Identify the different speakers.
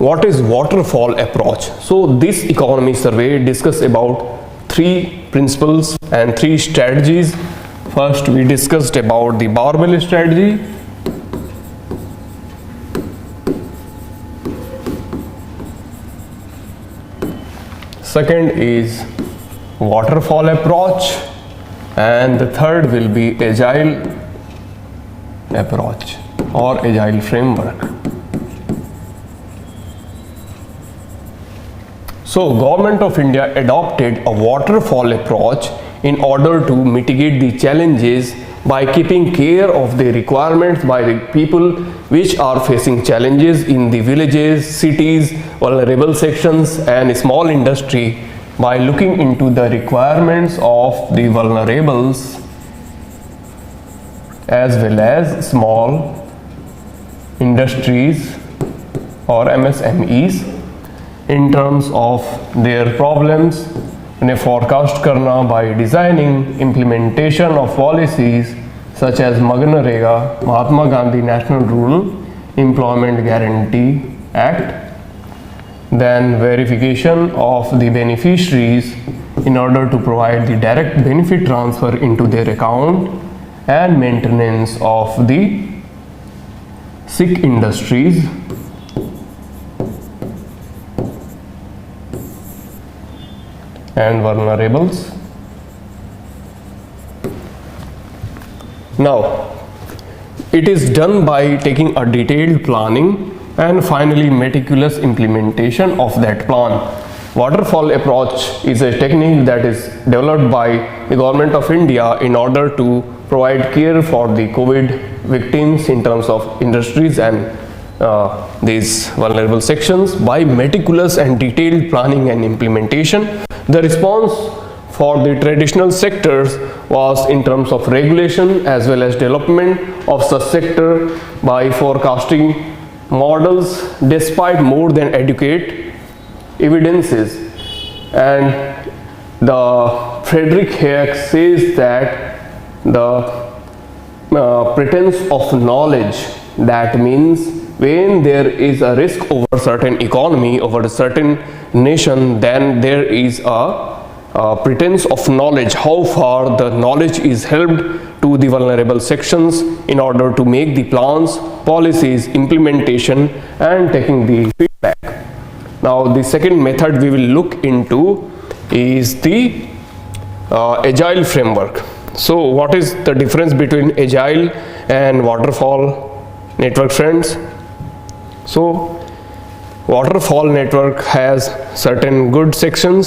Speaker 1: what is waterfall approach? So this economy survey discussed about 3 principles and 3 strategies. First, we discussed about the barbell strategy. Second is waterfall approach, and the third will be agile approach or agile framework. So Government of India adopted a waterfall approach in order to mitigate the challenges by keeping care of the requirements by the people which are facing challenges in the villages, cities, vulnerable sections and small industry, by looking into the requirements of the vulnerables as well as small industries or MSMEs in terms of their problems, and forecast karna by designing implementation of policies such as MGNREGA, Mahatma Gandhi National Rural Employment Guarantee Act, then verification of the beneficiaries in order to provide the direct benefit transfer into their account, and maintenance of the sick industries and vulnerables. Now, it is done by taking a detailed planning and finally meticulous implementation of that plan. Waterfall approach is a technique that is developed by the Government of India in order to provide care for the COVID victims in terms of industries and these vulnerable sections. By meticulous and detailed planning and implementation, the response for the traditional sectors was in terms of regulation as well as development of such sector by forecasting models despite more than adequate evidences. And the Frederick Hayek says that the pretense of knowledge, that means when there is a risk over a certain economy, over a certain nation, then there is a pretense of knowledge, how far the knowledge is helped to the vulnerable sections in order to make the plans, policies, implementation and taking the feedback. Now the second method we will look into is the agile framework. So what is the difference between agile and waterfall network, friends? So waterfall network has certain good sections